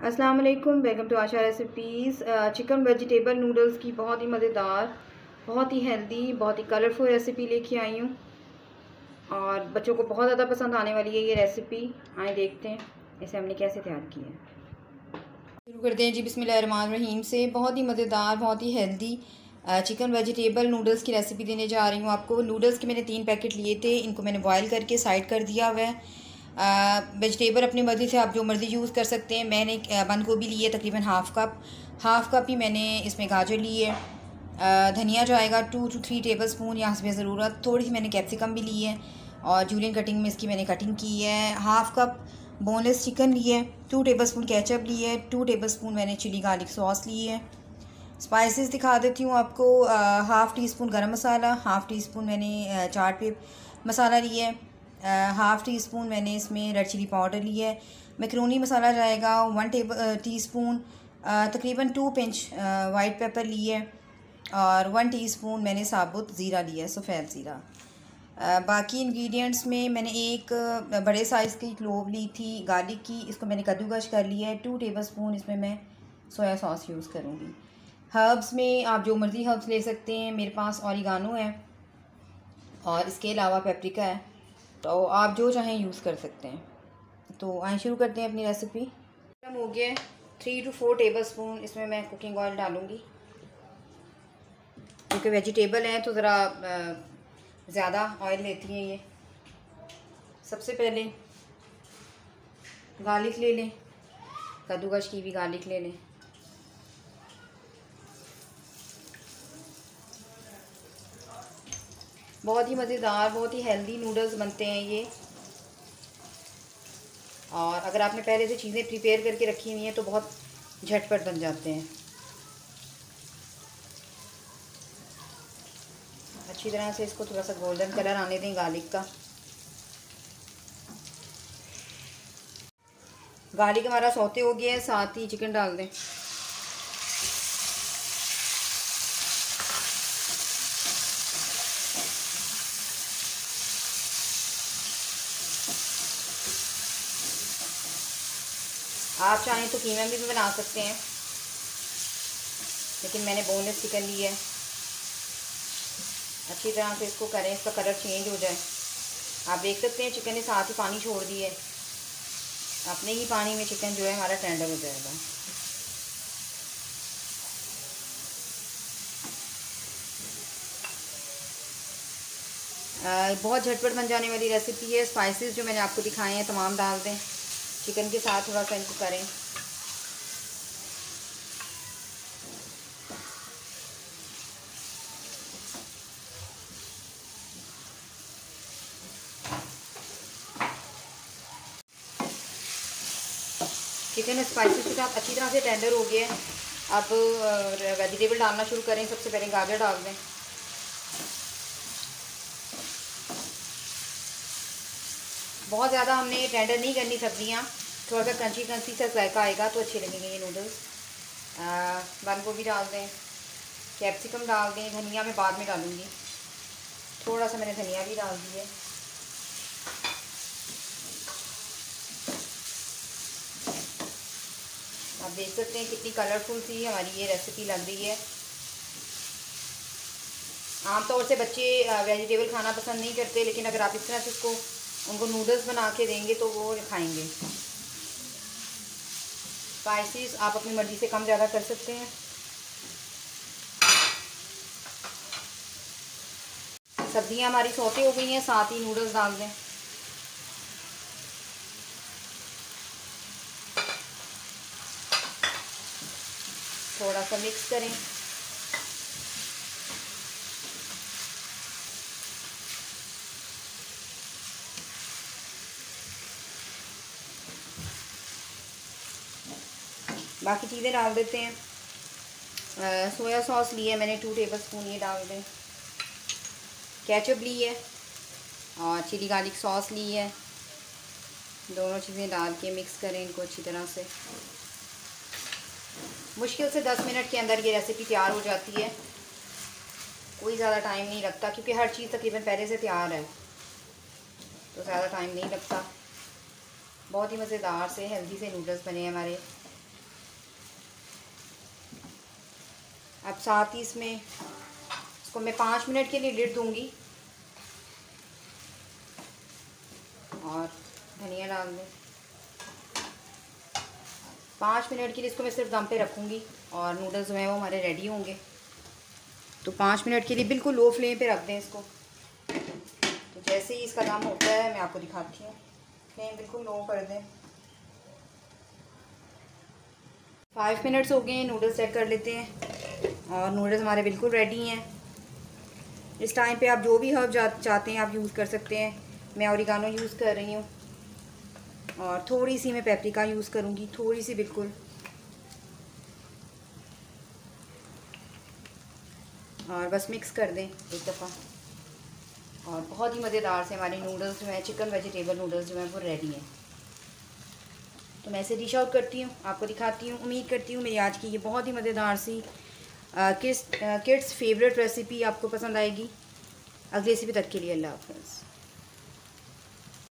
अस्सलाम वालेकुम, welcome to Asha recipes. Chicken vegetable noodles की बहुत ही मज़ेदार, बहुत ही हेल्दी, बहुत ही कलरफुल रेसिपी लेके आई हूँ और बच्चों को बहुत ज़्यादा पसंद आने वाली है ये रेसिपी। आए देखते हैं इसे हमने कैसे तैयार किया है। शुरू करते हैं जी बिस्मिल्लाहिर्रहमानिर्रहीम से। बहुत ही मज़ेदार, बहुत ही हेल्दी चिकन वेजिटेबल नूडल्स की रेसिपी देने जा रही हूँ आपको। नूडल्स के मैंने 3 पैकेट लिए थे, इनको मैंने बॉयल करके साइड कर दिया हुआ है। वेजिटेबल अपनी मर्ज़ी से आप जो मर्ज़ी यूज़ कर सकते हैं। मैंने बंद गोभी ली है तकरीबन हाफ़ कप ही मैंने इसमें गाजर ली है। धनिया जाएगा 2 to 3 टेबल स्पून या हस्बे ज़रूरत। थोड़ी सी मैंने कैप्सिकम भी ली है और जूलियन कटिंग में इसकी मैंने कटिंग की है। हाफ़ कप बोनलेस चिकन ली है, 2 टेबल स्पून केचप ली है, 2 टेबल स्पून मैंने चिली गार्लिक सॉस ली है। स्पाइसेस दिखा देती हूँ आपको। हाफ़ टी स्पून गरम मसाला, हाफ़ टी स्पून मैंने चाट पे मसाला लिया है, हाफ़ टी स्पून मैंने इसमें रेड चिली पाउडर लिया है। मैक्रोनी मसाला जाएगा 1 टी स्पून, तकरीबन 2 पिंच वाइट पेपर लिए और 1 टीस्पून मैंने साबुत ज़ीरा लिया है, सफ़ेद ज़ीरा। बाकी इंग्रेडिएंट्स में मैंने एक बड़े साइज़ की क्लोव ली थी गार्लिक की, इसको मैंने कद्दूकस कर लिया है। 2 टेबल स्पून इसमें मैं सोया सॉस यूज़ करूँगी। हर्ब्स में आप जो मर्ज़ी हर्ब्स ले सकते हैं। मेरे पास ऑरिगानो है और इसके अलावा पेपरिका है, तो आप जो चाहें यूज़ कर सकते हैं। तो आइए शुरू करते हैं अपनी रेसिपी। गर्म हो गया 3 to 4 टेबल स्पून इसमें मैं कुकिंग ऑयल डालूँगी, क्योंकि वेजिटेबल हैं तो ज़रा ज़्यादा ऑयल लेती हैं ये। सबसे पहले गार्लिक ले लें, कद्दूकस की भी गार्लिक ले लें। बहुत ही मज़ेदार, बहुत ही हेल्दी नूडल्स बनते हैं ये। और अगर आपने पहले से चीज़ें प्रिपेयर करके रखी हुई हैं तो बहुत झटपट बन जाते हैं। अच्छी तरह से इसको थोड़ा सा गोल्डन कलर आने दें गार्लिक का। गार्लिक हमारा सौते हो गया है, साथ ही चिकन डाल दें। आप चाहें तो कीमा भी बना सकते हैं, लेकिन मैंने बोनलेस चिकन ली है। अच्छी तरह से इसको करें, इसका कलर चेंज हो जाए। आप देख सकते हैं चिकन ने साथ ही पानी छोड़ दिया है। अपने ही पानी में चिकन जो है हमारा टेंडर हो जाएगा। बहुत झटपट बन जाने वाली रेसिपी है। स्पाइसेस जो मैंने आपको दिखाए हैं तमाम डाल दें, चिकन के साथ थोड़ा सा इनको करें। चिकन स्पाइसेस के साथ अच्छी तरह से टेंडर हो गया है। अब वेजिटेबल डालना शुरू करें। सबसे पहले गाजर डाल दें। बहुत ज़्यादा हमने टेंडर नहीं करनी सब्जियाँ, थोड़ा सा क्रंची क्रंची सा जायका आएगा तो अच्छे लगेंगे ये नूडल्स। बंद गोभी डाल दें, कैप्सिकम डाल दें। धनिया मैं बाद में डालूँगी, थोड़ा सा मैंने धनिया भी डाल दी है। आप देख सकते हैं कितनी कलरफुल सी हमारी ये रेसिपी लग रही है। आमतौर से बच्चे वेजिटेबल खाना पसंद नहीं करते, लेकिन अगर आप इस तरह से इसको उनको नूडल्स बना के देंगे तो वो खाएंगे। स्पाइसेस आप अपनी मर्ज़ी से कम ज़्यादा कर सकते हैं। सब्जियां हमारी सौते हो गई हैं, साथ ही नूडल्स डाल दें। थोड़ा सा मिक्स करें। बाकी चीज़ें डाल देते हैं। सोया सॉस ली है मैंने 2 टेबल स्पून, ये डाल दें। केचप ली है और चिली गार्लिक सॉस ली है। दोनों चीज़ें डाल के मिक्स करें इनको अच्छी तरह से। मुश्किल से 10 मिनट के अंदर ये रेसिपी तैयार हो जाती है। कोई ज़्यादा टाइम नहीं लगता, क्योंकि हर चीज़ तकरीबन पहले से तैयार है, तो ज़्यादा टाइम नहीं लगता। बहुत ही मज़ेदार से हेल्दी से नूडल्स बने हैं हमारे। अब साथ ही इसमें इसको मैं 5 मिनट के लिए लिड दूँगी और धनिया डाल दें। 5 मिनट के लिए इसको मैं सिर्फ दम पे रखूँगी और नूडल्स जो हैं वो हमारे रेडी होंगे। तो 5 मिनट के लिए बिल्कुल लो फ्लेम पे रख दें इसको। तो जैसे ही इसका दम होता है मैं आपको दिखाती हूँ। फ्लेम बिल्कुल लो कर दें। 5 मिनट्स हो गए हैं, नूडल्स चेक कर लेते हैं और नूडल्स हमारे बिल्कुल रेडी हैं। इस टाइम पे आप जो भी हर्ब चाहते हैं आप यूज़ कर सकते हैं। मैं ओरिगानो यूज़ कर रही हूँ और थोड़ी सी मैं पेपरिका यूज़ करूँगी, थोड़ी सी बिल्कुल। और बस मिक्स कर दें एक दफ़ा और बहुत ही मज़ेदार से हमारे नूडल्स जो हैं, चिकन वेजिटेबल नूडल्स जो हैं वो रेडी हैं। तो मैं इसे डिश आउट करती हूँ, आपको दिखाती हूँ। उम्मीद करती हूँ मेरी आज की ये बहुत ही मज़ेदार सी किड्स फेवरेट रेसिपी आपको पसंद आएगी। अगली रेसिपी तक के लिए अल्लाह हाफ़िज़।